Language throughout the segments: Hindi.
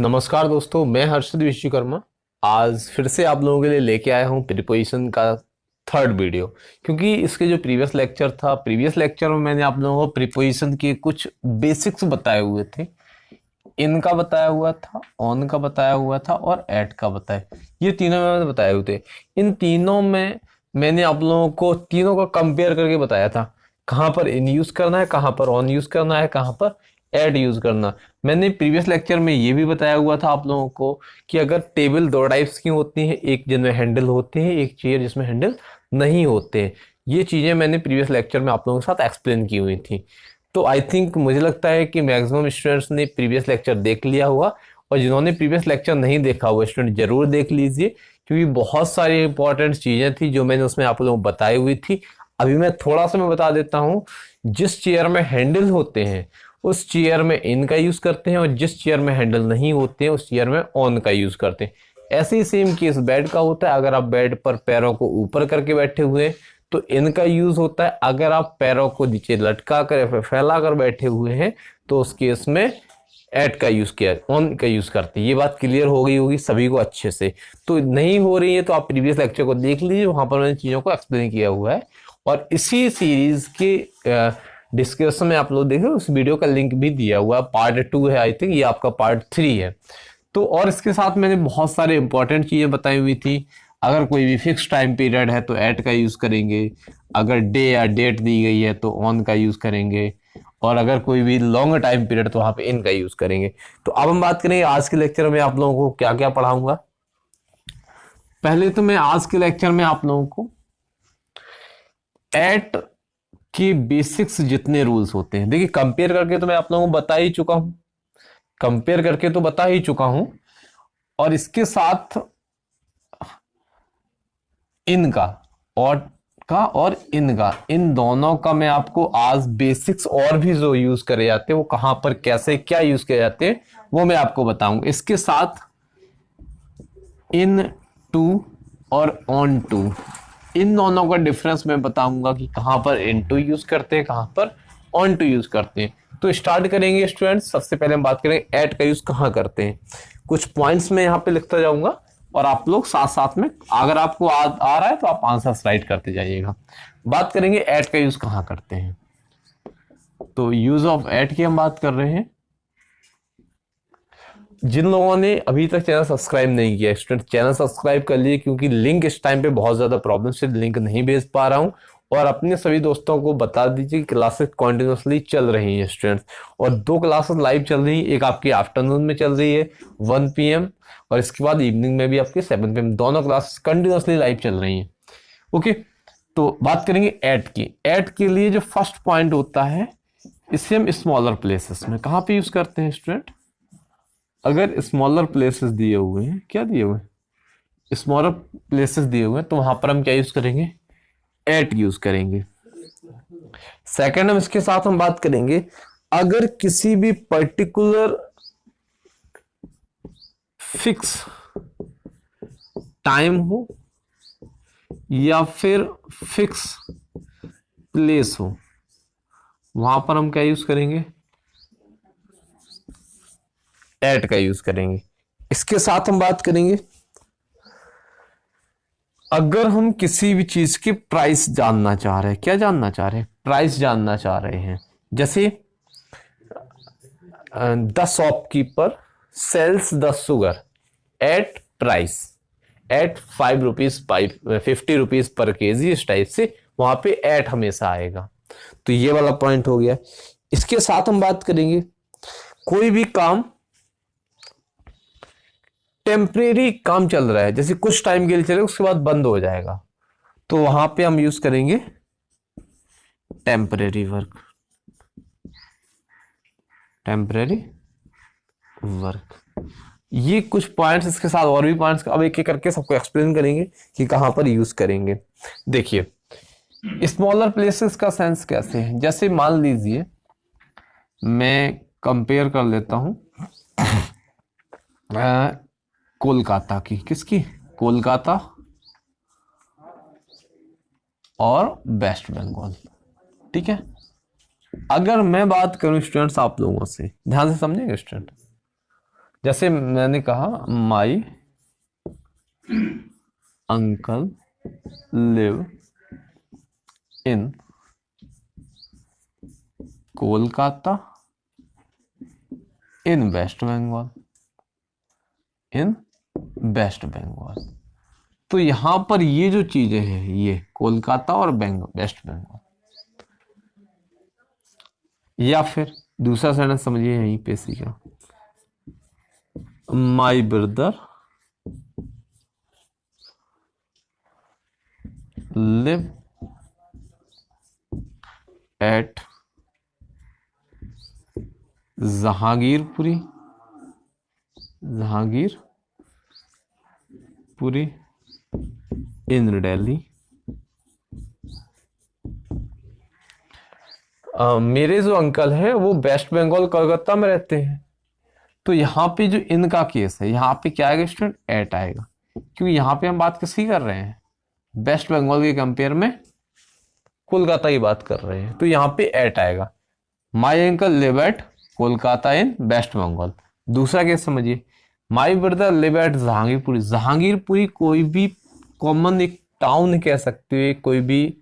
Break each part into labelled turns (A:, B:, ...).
A: नमस्कार दोस्तों, मैं हर्षद विश्वकर्मा आज फिर से आप लोगों के लिए लेके आया हूँ प्रीपोजिशन का थर्ड वीडियो। क्योंकि इसके जो प्रीवियस लेक्चर में मैंने आप लोगों को प्रीपोजिशन के कुछ बेसिक्स बताए हुए थे। इन का बताया हुआ था, ऑन का बताया हुआ था और एट का बताया, ये तीनों मैंने बताए हुए थे। इन तीनों में मैंने आप लोगों को तीनों का कंपेयर करके बताया था, कहाँ पर इन यूज करना है, कहाँ पर ऑन यूज करना है, कहाँ पर एट यूज करना। मैंने प्रीवियस लेक्चर में ये भी बताया हुआ था आप लोगों को कि अगर टेबल दो टाइप्स की होती हैं, एक जिनमें हैंडल होते हैं, एक चेयर जिसमें हैंडल नहीं होते हैं। ये चीजें मैंने प्रीवियस लेक्चर में आप लोगों के साथ एक्सप्लेन की हुई थी। तो आई थिंक मुझे लगता है कि मैक्सिमम स्टूडेंट्स ने प्रीवियस लेक्चर देख लिया होगा, और जिन्होंने प्रीवियस लेक्चर नहीं देखा हुआ स्टूडेंट जरूर देख लीजिए, क्योंकि बहुत सारी इंपॉर्टेंट चीजें थी जो मैंने उसमें आप लोगों को बताई हुई थी। अभी मैं थोड़ा सा बता देता हूँ। जिस चेयर में हैंडल होते हैं उस चेयर में इन का यूज करते हैं, और जिस चेयर में हैंडल नहीं होते हैं उस चेयर में ऑन का यूज करते हैं। ऐसे ही सेम केस बेड का होता है। अगर आप बेड पर पैरों को ऊपर करके बैठे हुए हैं तो इन का यूज होता है। अगर आप पैरों को नीचे लटका कर फैला कर बैठे हुए हैं तो उस केस में एट का यूज किया, ऑन का यूज करते हैं। ये बात क्लियर हो गई होगी सभी को अच्छे से। तो नहीं हो रही है तो आप प्रीवियस लेक्चर को देख लीजिए, वहां पर मैंने चीजों को एक्सप्लेन किया हुआ है। और इसी सीरीज के डिस्कशन में आप लोग देखें, उस वीडियो का लिंक भी दिया हुआ है। पार्ट 2 है आई थिंक, ये आपका पार्ट 3 है। तो और इसके साथ मैंने बहुत सारे इंपॉर्टेंट चीजें बताई हुई थी। अगर कोई भी फिक्स टाइम पीरियड है तो एट का यूज करेंगे, अगर डे या डेट दी गई है तो ऑन का यूज करेंगे, और अगर कोई भी लॉन्ग टाइम पीरियड तो वहां पे इन का यूज करेंगे। तो अब हम बात करेंगे आज के लेक्चर में आप लोगों को क्या क्या पढ़ाऊंगा। पहले तो मैं आज के लेक्चर में आप लोगों को एट के बेसिक्स जितने रूल्स होते हैं, देखिए कंपेयर करके तो मैं आप लोगों को बता ही चुका हूं, और इसके साथ इनका और इनका, इन दोनों का मैं आपको आज बेसिक्स और भी जो यूज करे जाते हैं वो कहां पर कैसे क्या यूज किए जाते हैं वो मैं आपको बताऊंगा। इसके साथ इन टू और ऑन टू, इन दोनों का डिफरेंस मैं बताऊंगा कि कहां पर इन टू यूज करते हैं, कहां पर ऑन टू यूज करते हैं। तो स्टार्ट करेंगे स्टूडेंट्स। सबसे पहले हम बात करेंगे एट का यूज कहां करते हैं। कुछ पॉइंट्स में यहां पे लिखता जाऊंगा और आप लोग साथ साथ में, अगर आपको आ रहा है तो आप आंसर राइट करते जाइएगा। बात करेंगे एट का यूज कहां करते हैं। तो यूज ऑफ एट की हम बात कर रहे हैं। जिन लोगों ने अभी तक चैनल सब्सक्राइब नहीं किया स्टूडेंट, चैनल सब्सक्राइब कर लिए, क्योंकि लिंक इस टाइम पे बहुत ज्यादा प्रॉब्लम से लिंक नहीं भेज पा रहा हूं। और अपने सभी दोस्तों को बता दीजिए कि क्लासेस कॉन्टिन्यूसली चल रही हैं स्टूडेंट्स, और 2 क्लासेस लाइव चल रही हैं। एक आपकी आफ्टरनून में चल रही है 1 PM, और इसके बाद इवनिंग में भी आपके 7 PM। दोनों क्लासेस कंटिन्यूसली लाइव चल रही हैं। ओके, तो बात करेंगे एट की। एट के लिए जो फर्स्ट पॉइंट होता है, इसे हम स्मॉलर प्लेसेस में कहां पे यूज करते हैं स्टूडेंट। अगर स्मॉलर प्लेसेस दिए हुए हैं, क्या दिए हुए हैं, स्मॉलर प्लेसेस दिए हुए हैं, तो वहां पर हम क्या यूज करेंगे, एट यूज करेंगे। सेकंड, हम इसके साथ हम बात करेंगे अगर किसी भी पर्टिकुलर फिक्स टाइम हो या फिर फिक्स प्लेस हो, वहां पर हम क्या यूज करेंगे, एट का यूज करेंगे। इसके साथ हम बात करेंगे अगर हम किसी भी चीज की प्राइस जानना चाह रहे हैं, क्या जानना चाह रहे हैं, प्राइस जानना चाह रहे हैं। जैसे the shopkeeper sells the sugar at price at 5 rupees 50 rupees per KG, इस टाइप से वहां पे एट हमेशा आएगा। तो ये वाला पॉइंट हो गया। इसके साथ हम बात करेंगे कोई भी काम, टेम्परेरी काम चल रहा है, जैसे कुछ टाइम के लिए चलेगा उसके बाद बंद हो जाएगा, तो वहां पे हम यूज करेंगे टेम्परेरी वर्क। ये कुछ पॉइंट्स, इसके साथ और भी पॉइंट्स, अब एक एक करके सबको एक्सप्लेन करेंगे कि कहां पर यूज करेंगे। देखिए स्मॉलर प्लेसेस का सेंस कैसे है। जैसे मान लीजिए मैं कंपेयर कर लेता हूं कोलकाता की, किसकी, कोलकाता और वेस्ट बंगाल, ठीक है। अगर मैं बात करूं स्टूडेंट्स आप लोगों से, ध्यान से समझेंगे स्टूडेंट, जैसे मैंने कहा my uncle live in Kolkata in West Bengal, in West Bengal. तो यहां पर ये जो चीजें हैं, ये कोलकाता और वेस्ट बंगाल। या फिर दूसरा सेंटेंस समझिए यहीं पे सीखा, my brother live at Jahangirpuri in Delhi. मेरे जो अंकल हैं वो वेस्ट बंगाल कोलकाता में रहते हैं। तो यहाँ पे जो इनका केस है, यहाँ पे क्या आएगा स्टूडेंट, एट आएगा, क्योंकि यहाँ पे हम बात किसकी कर रहे हैं, वेस्ट बंगाल के कंपेयर में कोलकाता की बात कर रहे हैं, तो यहाँ पे एट आएगा। My uncle live at Kolkata in West Bengal. दूसरा केस समझिए, my brother live at Jahangirpuri. Jahangirpuri कोई भी कॉमन एक टाउन कह सकते हो, कोई भी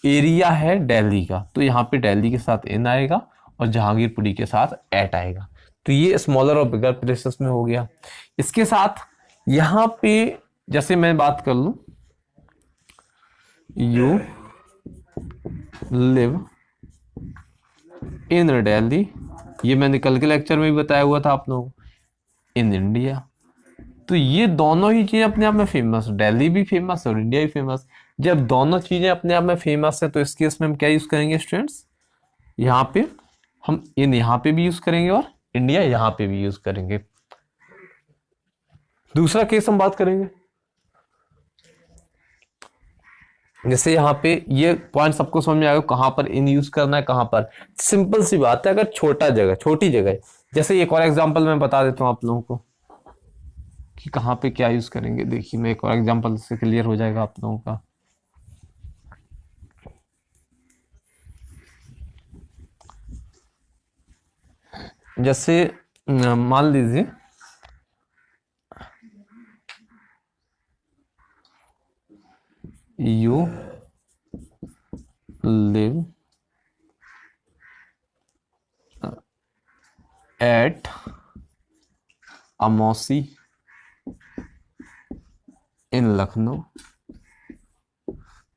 A: एरिया है दिल्ली का, तो यहाँ पे दिल्ली के साथ इन आएगा और जहांगीरपुरी के साथ एट आएगा। तो ये स्मॉलर और बिगर प्लेसेस में हो गया। इसके साथ यहाँ पे जैसे मैं बात कर लूं, यू लिव इन दिल्ली, ये मैंने कल के लेक्चर में भी बताया हुआ था आप लोगों को, इन इंडिया। तो ये दोनों ही चीजें अपने आप में फेमस, दिल्ली भी फेमस और इंडिया भी फेमस। जब दोनों चीजें अपने आप में फेमस है तो इस केस में हम क्या यूज करेंगे स्टूडेंट्स, यहाँ पे हम इन यहाँ पे भी यूज करेंगे और इंडिया यहाँ पे भी यूज करेंगे। दूसरा केस हम बात करेंगे, जैसे यहाँ पे ये पॉइंट सबको समझ में आएगा कहां पर इन यूज करना है, कहां पर। सिंपल सी बात है, अगर छोटी जगह है, जैसे एक और एग्जांपल मैं बता देता हूं आप लोगों को कि कहां पे क्या यूज करेंगे। देखिए मैं एक और एग्जांपल से क्लियर हो जाएगा आप लोगों का। जैसे मान लीजिए यू लिव एट अमौसी इन लखनऊ।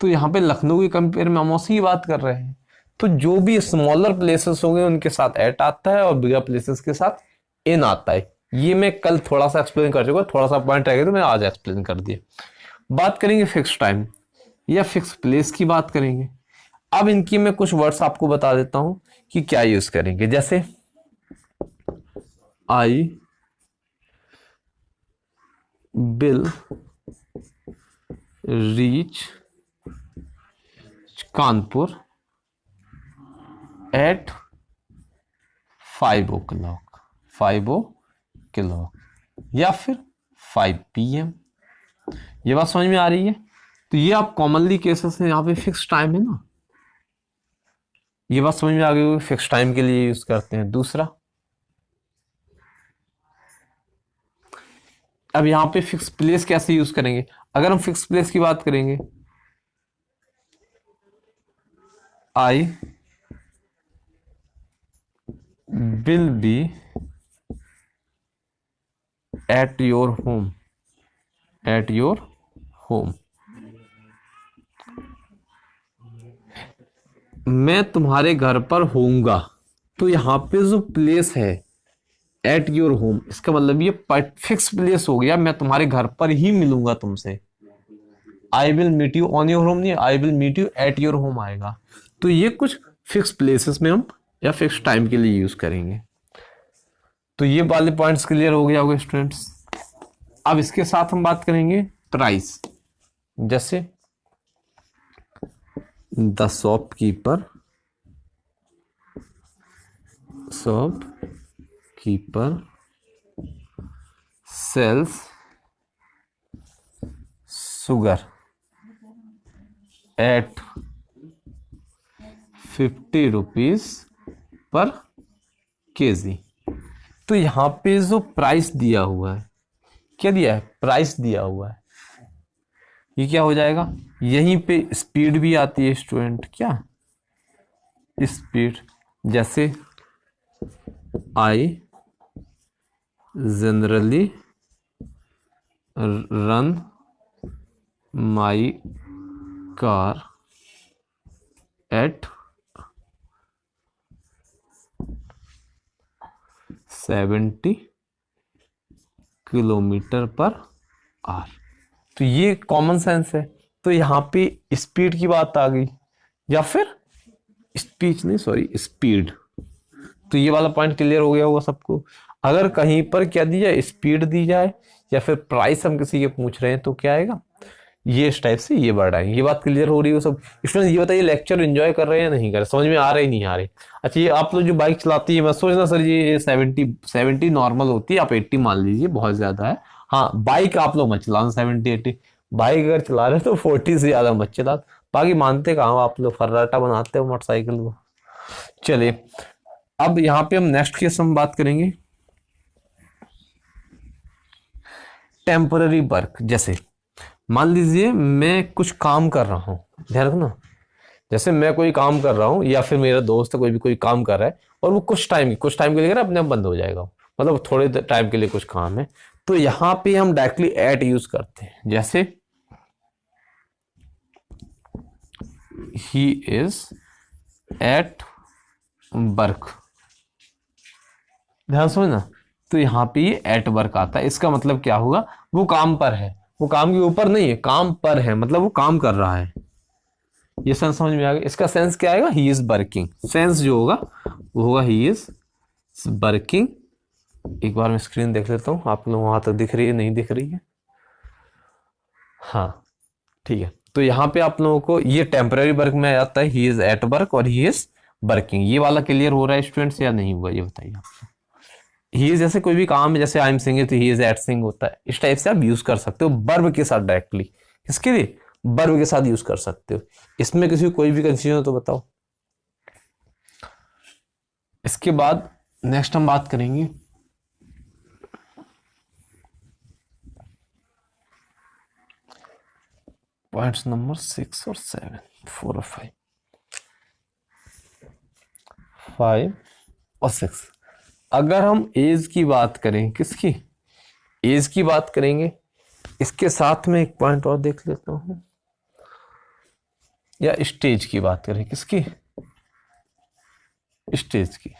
A: तो यहां पे लखनऊ के कंपेयर में अमौसी की बात कर रहे हैं, तो जो भी स्मॉलर प्लेसेस होंगे उनके साथ एट आता है और बिगर प्लेसेस के साथ इन आता है। ये मैं कल थोड़ा सा एक्सप्लेन कर चुका, थोड़ा सा पॉइंट रह गया तो मैं आज एक्सप्लेन कर दिया। बात करेंगे फिक्स टाइम या फिक्स प्लेस की बात करेंगे। अब इनकी मैं कुछ वर्ड्स आपको बता देता हूं कि क्या यूज करेंगे। जैसे I will reach Kanpur at 5 o'clock या फिर 5 PM। ये बात समझ में आ रही है। तो ये आप कॉमनली केसेस हैं, यहाँ पे फिक्स टाइम है ना, ये बात समझ में आ गई, फिक्स टाइम के लिए यूज करते हैं। दूसरा, अब यहाँ पे फिक्स प्लेस कैसे यूज करेंगे। अगर हम फिक्स प्लेस की बात करेंगे, I will be eight your home, मैं तुम्हारे घर पर होऊंगा। तो यहां पे जो प्लेस है एट योर होम, इसका मतलब ये फिक्स प्लेस हो गया, मैं तुम्हारे घर पर ही मिलूंगा तुमसे। I will meet you on your home नहीं, I will meet you at your home आएगा। तो ये कुछ फिक्स प्लेसेस में हम या फिक्स टाइम के लिए यूज करेंगे। तो ये वाले पॉइंट्स क्लियर हो गया होगा स्टूडेंट्स। अब इसके साथ हम बात करेंगे प्राइस। जैसे the shopkeeper sells sugar at 50 rupees per kg। तो यहाँ पे जो प्राइस दिया हुआ है, क्या दिया है, प्राइस दिया हुआ है, ये क्या हो जाएगा, यहीं पे स्पीड भी आती है स्टूडेंट, क्या स्पीड, जैसे I generally run my car eight 70 kilometre per hour. तो ये कॉमन सेंस है। तो यहाँ पे स्पीड की बात आ गई, या फिर स्पीच नहीं, सॉरी, स्पीड। तो ये वाला पॉइंट क्लियर हो गया होगा सबको। अगर कहीं पर क्या दी जाए, स्पीड दी जाए, या फिर प्राइस हम किसी के पूछ रहे हैं, तो क्या आएगा, ये इस टाइप से ये वर्ड आएंगे। ये बात क्लियर हो रही है सब स्टूडेंट? ये बताइए लेक्चर एंजॉय कर रहे हैं या नहीं कर रहे, समझ में आ रहे नहीं आ रहे? अच्छा, ये आप लोग जो बाइक चलाती है, मैं सोचना सर ये 70 नॉर्मल होती है, आप 80 मान लीजिए, बहुत ज्यादा है। हाँ, बाइक आप लोग मत चलाना 70-80, बाइक अगर चला रहे तो 40 से ज्यादा मत चला। बाकी मानते कहाँ हो आप लोग, फर्राटा बनाते हो मोटरसाइकिल को। चलिए, अब यहाँ पे हम नेक्स्ट केस हम बात करेंगे, टेम्पररी वर्क। जैसे मान लीजिए मैं कुछ काम कर रहा हूँ, ध्यान रखना, जैसे मैं कोई काम कर रहा हूँ या फिर मेरा दोस्त कोई भी कोई काम कर रहा है और वो कुछ टाइम के लिए अपने आप बंद हो जाएगा, मतलब थोड़े टाइम के लिए कुछ काम है, तो यहाँ पे हम डायरेक्टली एट यूज करते हैं। जैसे ही इज एट वर्क, ध्यान समझना। तो यहाँ पे ये एट वर्क आता है, इसका मतलब क्या होगा, वो काम पर है, वो काम के ऊपर नहीं है, काम पर है, मतलब वो काम कर रहा है। ये सेंस समझ में आ गया? इसका सेंस क्या आएगा, ही इज वर्किंग। सेंस जो होगा वो होगा ही इज वर्किंग। एक बार मैं स्क्रीन देख लेता हूँ, आप लोग वहां तक दिख रही है, नहीं दिख रही है? हाँ, ठीक है। तो यहाँ पे आप लोगों को ये टेम्पररी वर्क में आ जाता है, ही इज एट वर्क और ही इज वर्किंग। ये वाला क्लियर हो रहा है स्टूडेंट्स या नहीं हुआ, ये बताइए आप। ही इज जैसे कोई भी काम है, जैसे आई एम सिंगिंग तो ही इज एट सिंग होता है, इस टाइप से आप यूज कर सकते हो वर्ब के साथ डायरेक्टली। किसके लिए? वर्ब के साथ यूज कर सकते हो। इसमें किसी को कोई भी कंफ्यूजन हो तो बताओ। इसके बाद नेक्स्ट हम बात करेंगे पॉइंट्स नंबर 6 और 7, 4 और 5 और 6। अगर हम एज की बात करें, किसकी, एज की बात करेंगे, इसके साथ में एक पॉइंट और देख लेता हूं, या स्टेज की बात करें, किसकी, स्टेज की।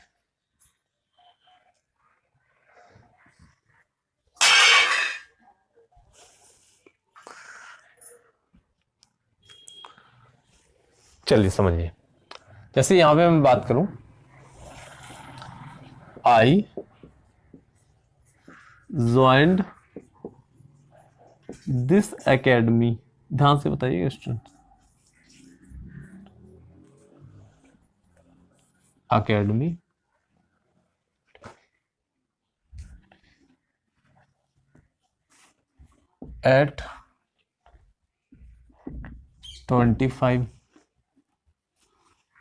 A: चलिए समझिए, जैसे यहां पे मैं बात करूं, आई ज्वाइंड दिस एकेडमी, ध्यान से बताइएगा स्टूडेंट, अकेडमी एट 25,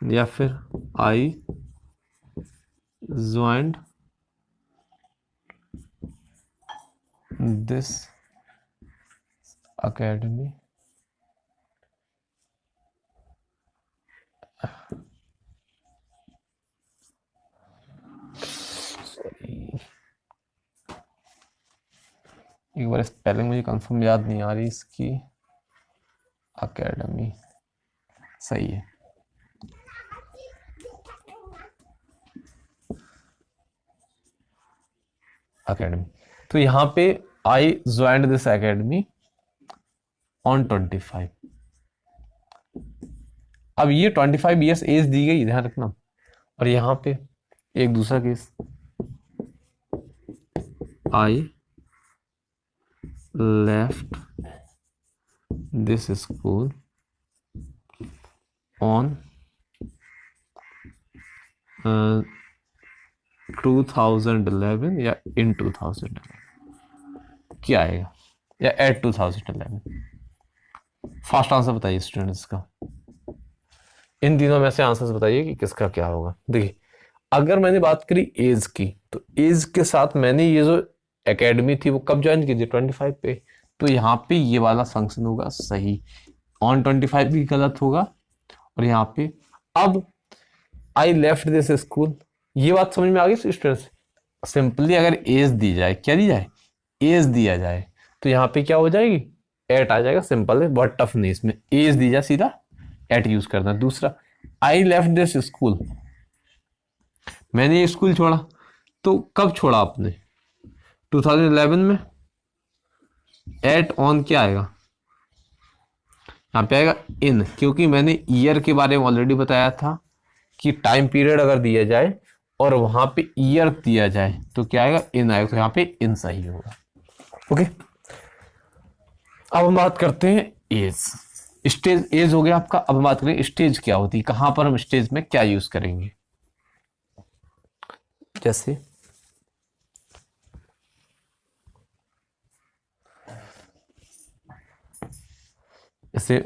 A: या फिर आई ज्वाइंड दिस अकेडमी एक बार स्पेलिंग मुझे कंफर्म याद नहीं आ रही इसकी, अकेडमी सही है। अकेडमी, तो यहां पे आई ज्वाइंड दिस एकेडमी ऑन 25। अब ये 25 ईयर्स एज दी गई, ध्यान रखना। और यहां पे एक दूसरा case, I left this school on 2011 या इन 2011, क्या आएगा, या एट 2011। फास्ट आंसर बताइए स्टूडेंट्स का, इन तीनों में से आंसर्स बताइए कि किसका क्या होगा। देखिए, अगर मैंने बात करी एज की, तो एज के साथ मैंने ये जो एकेडमी थी वो कब ज्वाइन की थी, 25 पे। तो यहाँ पे ये वाला फंक्शन होगा सही, ऑन 25 भी गलत होगा। और यहाँ पे अब आई लेफ्ट दिस स्कूल, ये बात समझ में आ गई स्टूडेंट्स। सिंपली अगर एज दी जाए, क्या दी जाए, एज दिया जाए, तो यहाँ पे क्या हो जाएगी, एट आ जाएगा। सिंपल है, बहुत टफ नहीं इसमें, एज दी जाए सीधा एट यूज करना। दूसरा, आई लेफ्ट दिस स्कूल, मैंने ये स्कूल छोड़ा, तो कब छोड़ा आपने, 2011 में। एट ऑन क्या आएगा, यहाँ पे आएगा इन, क्योंकि मैंने ईयर के बारे में ऑलरेडी बताया था कि टाइम पीरियड अगर दिया जाए और वहां पे ईयर दिया जाए तो क्या आएगा, इन आएगा। तो यहाँ पे इन सही होगा। ओके, अब हम बात करते हैं एज। स्टेज एज हो गया आपका। अब हम बात करें स्टेज क्या होती है, कहां पर हम स्टेज में क्या यूज करेंगे। जैसे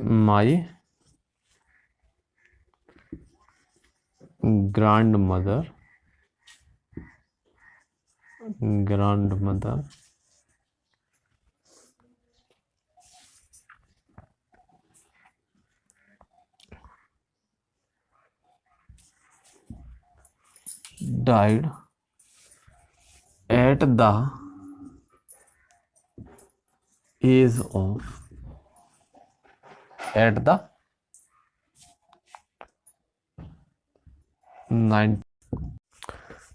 A: my grand mother died at the age of 9।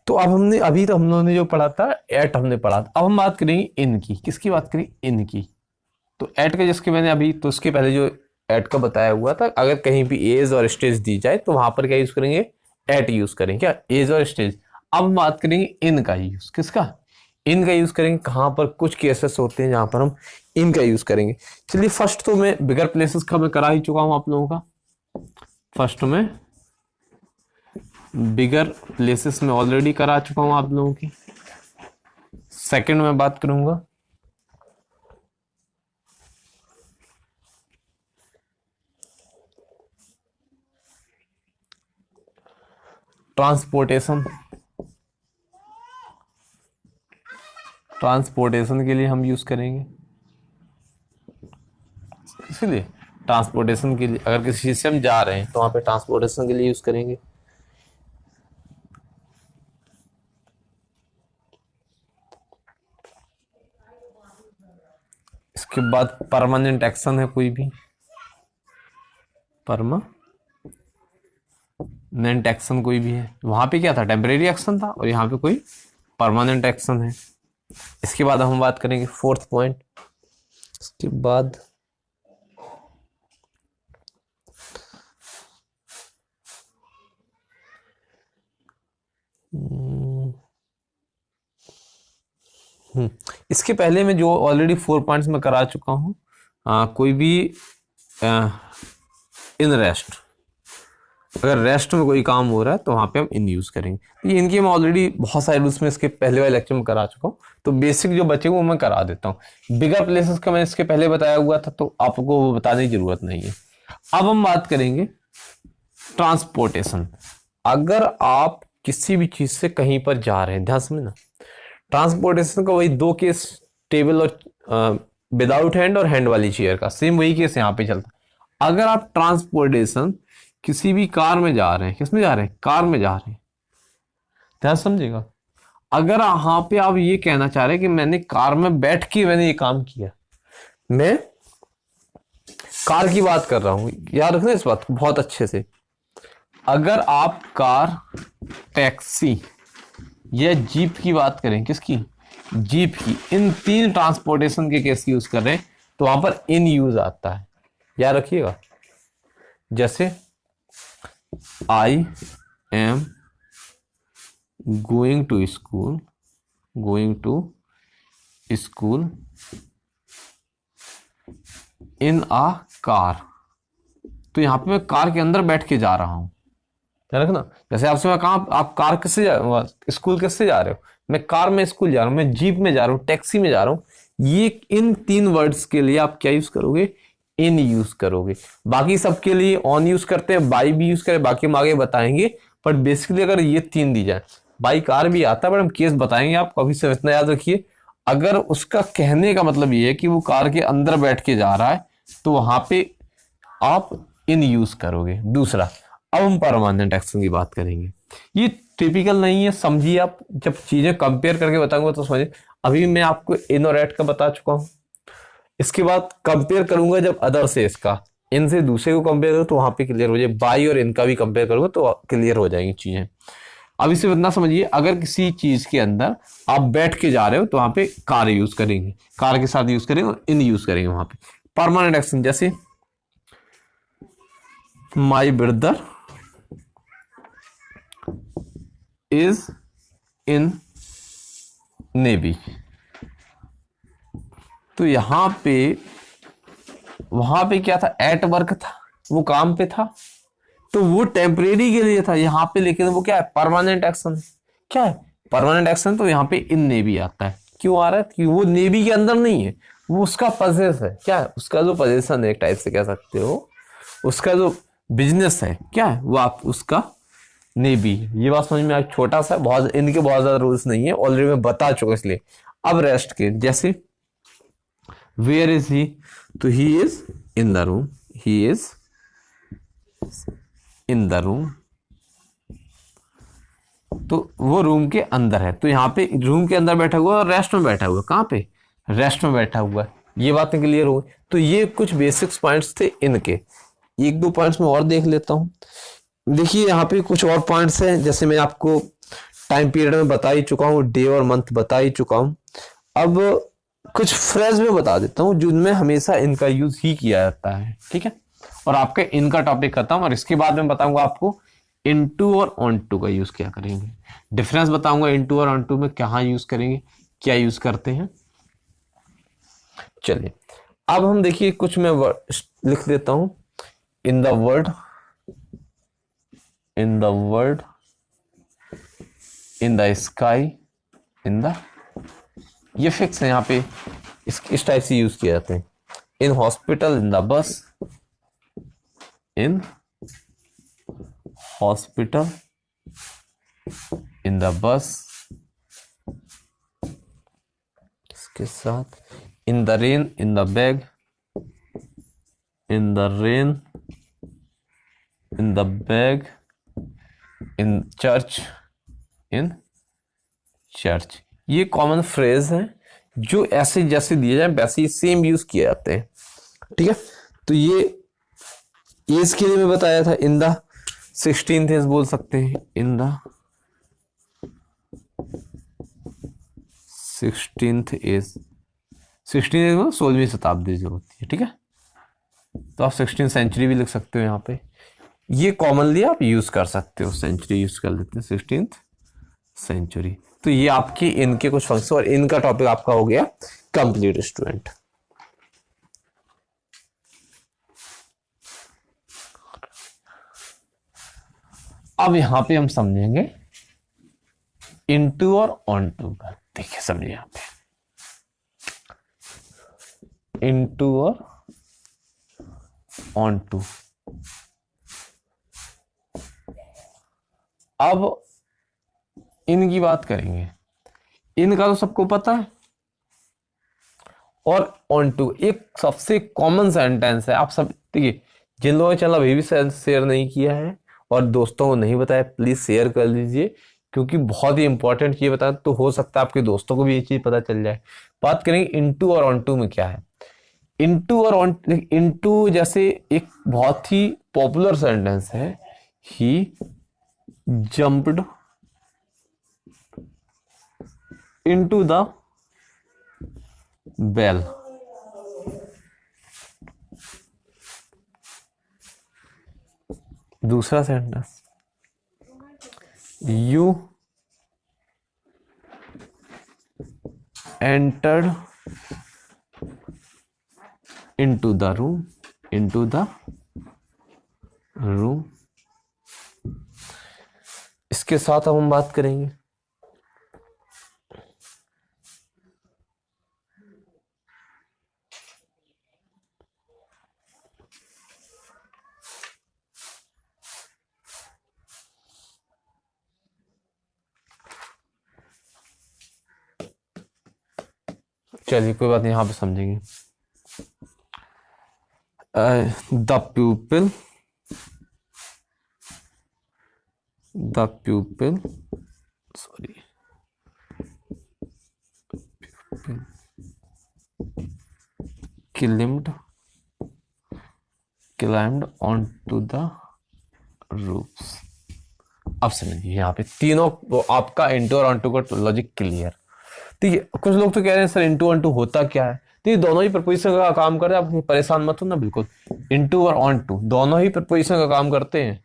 A: तो अब हमने अभी तो हम लोगों ने जो पढ़ा था एट हमने पढ़ा था। अब हम बात करेंगे इन की। किसकी बात करें, इन की। तो एट का जिसके मैंने अभी, तो उसके पहले जो एट का बताया हुआ था, अगर कहीं भी एज और स्टेज दी जाए तो वहां पर क्या यूज करेंगे, एट यूज करेंगे, क्या, एज और स्टेज। अब हम बात करेंगे इन का यूज। किसका, इन का यूज करेंगे। कहां पर कुछ केसेस होते हैं जहां पर हम इन का यूज करेंगे। चलिए, फर्स्ट तो मैं बिगर प्लेसेस का मैं करा ही चुका हूं आप लोगों का। फर्स्ट में बिगर प्लेसेस में ऑलरेडी करा चुका हूं आप लोगों की। सेकंड में बात करूंगा ट्रांसपोर्टेशन के लिए हम यूज करेंगे। इसलिए ट्रांसपोर्टेशन के लिए, अगर किसी चीज से हम जा रहे हैं तो वहां पे ट्रांसपोर्टेशन के लिए यूज करेंगे। इसके बाद परमानेंट एक्शन है कोई भी, परमानेंट एक्शन कोई भी है। वहां पे क्या था, टेम्परेरी एक्शन था, और यहाँ पे कोई परमानेंट एक्शन है। इसके बाद हम बात करेंगे फोर्थ पॉइंट। इसके बाद इसके पहले मैं जो ऑलरेडी 4 पॉइंट्स में करा चुका हूं, कोई भी इन रेस्ट, अगर रेस्ट में कोई काम हो रहा है तो वहां पे हम इन यूज करेंगे। ये इनकी मैं ऑलरेडी बहुत सारे रूल्स में इसके पहले वाले लेक्चर में करा चुका हूँ, तो बेसिक जो बचे वो मैं करा देता हूँ। बिगर प्लेसेस का मैंने इसके पहले बताया हुआ था, तो आपको वो बताने की जरूरत नहीं है। अब हम बात करेंगे ट्रांसपोर्टेशन। अगर आप किसी भी चीज से कहीं पर जा रहे हैं, ध्यान समझना, ट्रांसपोर्टेशन का वही दो केस, टेबल और विदाउट हैंड और हैंड वाली चेयर का, सेम वही केस यहाँ पे चलता। अगर आप ट्रांसपोर्टेशन किसी भी कार में जा रहे हैं, किस में जा रहे हैं, कार में जा रहे हैं, ध्यान समझिएगा। अगर यहाँ पे आप ये कहना चाह रहे हैं कि मैंने कार में बैठ के मैंने ये काम किया, मैं कार की बात कर रहा हूं, याद रखना इस बात को बहुत अच्छे से। अगर आप कार, टैक्सी या जीप की बात करें, किसकी, जीप की, इन तीन ट्रांसपोर्टेशन के केस यूज कर रहे हैं तो वहां पर इन यूज आता है, याद रखिएगा। जैसे I am going to school in a car, तो यहां पे मैं कार के अंदर बैठ के जा रहा हूं, ध्यान रखना। जैसे आपसे मैं कहा, आप कार किससे स्कूल किससे जा रहे हो, मैं कार में स्कूल जा रहा हूं, मैं जीप में जा रहा हूं, टैक्सी में जा रहा हूं। ये इन तीन वर्ड्स के लिए आप क्या यूज करोगे, इन यूज करोगे। बाकी सबके लिए ऑन यूज करते हैं, बाई भी यूज करें, बाकी हम आगे बताएंगे। बट बेसिकली अगर ये 3 दी जाए, बाई कार भी आता है बट हम केस बताएंगे आपको, अभी से इतना याद रखिए। अगर उसका कहने का मतलब ये है कि वो कार के अंदर बैठ के जा रहा है तो वहां पे आप इन यूज करोगे। दूसरा, अब हम परमानेंट एक्शन की बात करेंगे। ये टिपिकल नहीं है, समझिए आप, जब चीजें कंपेयर करके बताऊंगा तो समझिए। अभी मैं आपको इन और एट का बता चुका हूं, इसके बाद कंपेयर करूंगा जब अदर से इसका, इन से दूसरे को कंपेयर करूं तो वहां पे क्लियर हो जाए, बाई और इनका भी कंपेयर करूंगा तो क्लियर हो जाएंगी चीजें। अब इसे इतना समझिए, अगर किसी चीज के अंदर आप बैठ के जा रहे हो तो वहां पे कार यूज करेंगे, कार के साथ यूज करेंगे और इन यूज करेंगे वहां पे। परमानेंट एक्शन जैसे my brother is in navy, तो यहां पे वहां पे क्या था, एट वर्क था, वो काम पे था, तो वो टेम्परेरी के लिए था यहाँ पे, लेकिन वो क्या है, परमानेंट एक्शन। क्या है परमानेंट एक्शन, तो यहाँ पे इन नेवी आता है। क्यों आ रहा है, कि वो नेवी के अंदर नहीं है, वो उसका पजेस है। क्या है, उसका जो पोजीशन है, एक टाइप से कह सकते हो, उसका जो बिजनेस है, क्या है वो, आप उसका नेवी। ये बात समझ में, आज छोटा सा, बहुत इनके बहुत ज्यादा रूल्स नहीं है, ऑलरेडी मैं बता चुका इसलिए। अब रेस्ट के, जैसे वेयर इज ही, तो he is in the room, he is in the room, तो वो रूम के अंदर है, तो यहाँ पे रूम के अंदर बैठा हुआ और रेस्ट में बैठा हुआ, कहाँ पे, रेस्ट में बैठा हुआ है। ये बातें क्लियर हो गई। तो ये कुछ बेसिक्स पॉइंट्स थे इनके। एक दो पॉइंट्स में और देख लेता हूँ। देखिए यहाँ पे कुछ और पॉइंट्स हैं, जैसे मैं आपको टाइम पीरियड में बता ही चुका हूँ, डे और मंथ बता ही चुका हूँ। अब कुछ फ्रेज में बता देता हूँ जिनमें हमेशा इनका यूज ही किया जाता है, ठीक है। और आपके इनका टॉपिक खत्म, और इसके बाद मैं बताऊंगा आपको इनटू और ऑन टू का यूज क्या करेंगे, डिफरेंस बताऊंगा इनटू और ऑन टू में, कहाँ यूज करेंगे, क्या यूज करते हैं। चलिए अब हम देखिए, कुछ मैं लिख देता हूं। In the word, in the word, in the sky, in the, ये फिक्स है यहाँ पे, इस टाइप से यूज किए जाते हैं। In hospital, in the bus, in hospital, in the bus, इसके साथ in the rain, in the bag, in the rain, in the bag, in church, in church. ये कॉमन फ्रेज है जो ऐसे जैसे दिए जाए वैसे ही सेम यूज किए जाते हैं, ठीक है। तो ये एज के लिए मैं बताया था, इन द 16th एज बोल सकते हैं, in the 16th as, 16th as मतलब 16वीं शताब्दी जो होती है, ठीक है। तो आप 16th सेंचुरी भी लिख सकते हो यहाँ पे, ये कॉमनली आप यूज कर सकते हो, सेंचुरी यूज कर लेते हैं, 16th सेंचुरी। तो ये आपकी इनके कुछ फंक्शन, और इनका टॉपिक आपका हो गया कंप्लीट स्टूडेंट। अब यहां पे हम समझेंगे इनटू और ऑन टू का। देखिए समझिए यहां पे इनटू और ऑन टू। अब इनकी बात करेंगे, इनका तो सबको पता है, और ऑन टू एक सबसे कॉमन सेंटेंस है। आप सब देखिए, जिन लोगों ने चैनल अभी भी शेयर नहीं किया है और दोस्तों को नहीं बताया, प्लीज शेयर कर लीजिए, क्योंकि बहुत ही इंपॉर्टेंट ये बता, तो हो सकता है आपके दोस्तों को भी ये चीज पता चल जाए। बात करेंगे इनटू और ऑन टू में क्या है। इनटू और ऑन, इनटू जैसे एक बहुत ही पॉपुलर सेंटेंस है, ही जंप्ड इनटू द बेल। दूसरा sentence, you entered into the room, into the room. इसके साथ अब हम बात करेंगे चलिए कोई बात नहीं, यहाँ पे समझेंगे। The प्यूपिल sorry climbed onto the roofs। अब समझिए यहाँ पे तीनों वो आपका इंटू और ऑनटू का लॉजिक क्लियर। ठीक है, कुछ लोग तो कह रहे हैं सर इंटू ऑनटू होता क्या है। तो ये दोनों ही प्रपोजिशन का काम कर रहे हैं, आप परेशान मत हो ना बिल्कुल। इंटू और ऑनटू दोनों ही प्रपोजिशन का काम करते हैं,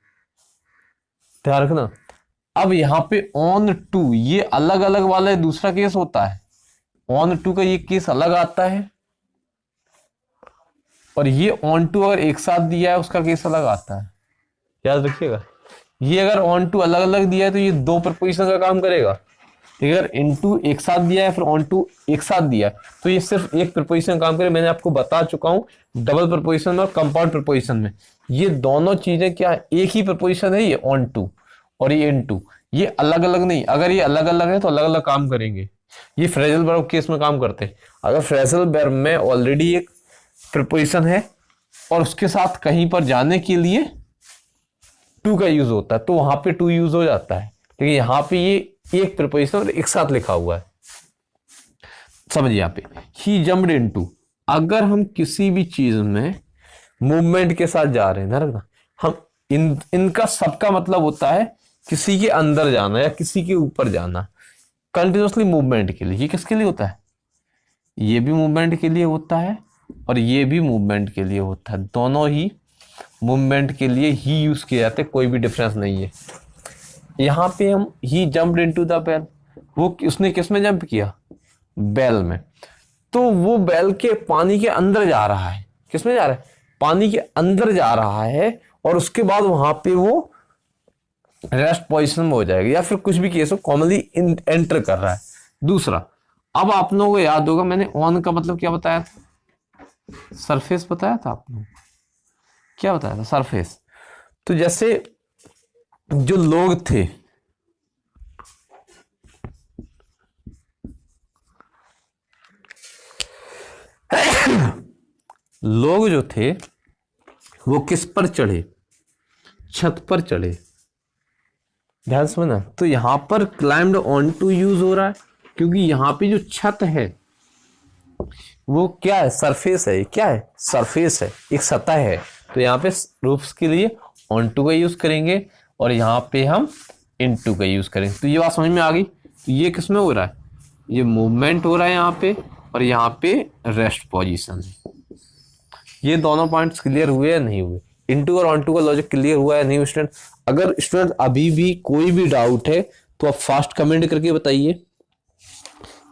A: ध्यान रखना। अब यहाँ पे ऑन टू ये अलग अलग वाला दूसरा केस होता है, ऑन टू का ये केस अलग आता है, और ये ऑन टू अगर एक साथ दिया है उसका केस अलग आता है, याद रखिएगा। ये अगर ऑन टू अलग अलग दिया है तो ये दो प्रपोजिशन का काम करेगा, अगर इनटू एक साथ दिया है फिर ऑन टू एक साथ दिया है तो ये सिर्फ एक प्रपोजिशन काम करे। मैंने आपको बता चुका हूं डबल प्रपोजिशन में और कंपाउंड प्रपोजिशन में ये दोनों चीजें क्या है, एक ही प्रपोजिशन है। ये ऑन टू और ये इनटू, ये अलग अलग नहीं। अगर ये अलग अलग है तो अलग अलग काम करेंगे। ये फ्रेजल वर्ब केस में काम करते हैं। अगर फ्रेजल वर्ब में ऑलरेडी एक प्रपोजिशन है और उसके साथ कहीं पर जाने के लिए टू का यूज होता है तो वहां पे टू यूज हो जाता है, लेकिन यहां पे ये एक प्रपोजिशन और एक साथ लिखा हुआ है। समझिए यहाँ पे ही जम्प्ड इनटू, अगर हम किसी भी चीज में मूवमेंट के साथ जा रहे हैं ना, हम इनका सबका मतलब होता है किसी के अंदर जाना या किसी के ऊपर जाना कंटिन्यूसली मूवमेंट के लिए। ये किसके लिए होता है, ये भी मूवमेंट के लिए होता है और ये भी मूवमेंट के लिए होता है। दोनों ही मूवमेंट के लिए ही यूज किए जाते हैं, कोई भी डिफरेंस नहीं है। यहाँ पे हम ही जम्प्ड इनटू द बेल, वो उसने किस में जंप किया, बेल में। तो वो बेल के पानी के अंदर जा रहा है, किस में जा रहा है, पानी के अंदर जा रहा है, और उसके बाद वहां पे वो रेस्ट पोजीशन में हो जाएगा या फिर कुछ भी केस हो, कॉमनली एंटर कर रहा है। दूसरा, अब आप लोगों को याद होगा मैंने ऑन का मतलब क्या बताया था, सरफेस बताया था। आप लोग क्या बताया था, सरफेस। तो जैसे जो लोग थे, लोग जो थे वो किस पर चढ़े, छत पर चढ़े, ध्यान से समझना। तो यहां पर क्लाइम्ड ऑन टू यूज हो रहा है क्योंकि यहां पे जो छत है वो क्या है, सरफेस है। क्या है, सरफेस है, एक सतह है। तो यहाँ पे रूफ्स के लिए ऑन टू का यूज करेंगे और यहाँ पे हम इन टू का यूज करेंगे। तो ये बात समझ में आ गई। तो ये किस में हो रहा है, ये मूवमेंट हो रहा है यहाँ पे, और यहाँ पे रेस्ट पोजीशन है। ये दोनों पॉइंट्स क्लियर हुए या नहीं हुए, इनटू और ऑन टू का लॉजिक क्लियर हुआ है नहीं स्टूडेंट। अगर स्टूडेंट अभी भी कोई भी डाउट है तो आप फास्ट कमेंट करके बताइए।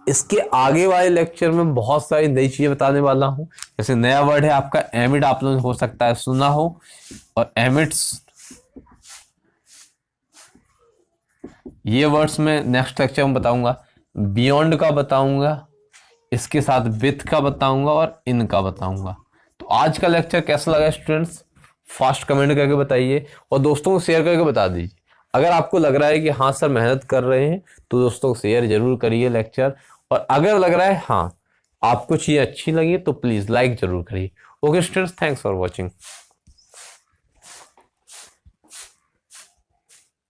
A: इसके आगे वाले लेक्चर में बहुत सारी नई चीजें बताने वाला हूं। जैसे नया वर्ड है आपका एमिट, आप लोगों ने हो सकता है सुना हो, और एमिट्स ये वर्ड्स में नेक्स्ट लेक्चर में बताऊंगा। बियॉन्ड का बताऊंगा, इसके साथ विथ का बताऊंगा और इन का बताऊंगा। तो आज का लेक्चर कैसा लगा स्टूडेंट्स, फास्ट कमेंट करके बताइए और दोस्तों को शेयर करके बता दीजिए। अगर आपको लग रहा है कि हाँ सर मेहनत कर रहे हैं तो दोस्तों को शेयर जरूर करिए लेक्चर, और अगर लग रहा है हाँ आपको चीज़ें अच्छी लगी तो प्लीज़ लाइक जरूर करिए। Okay students, thanks for watching.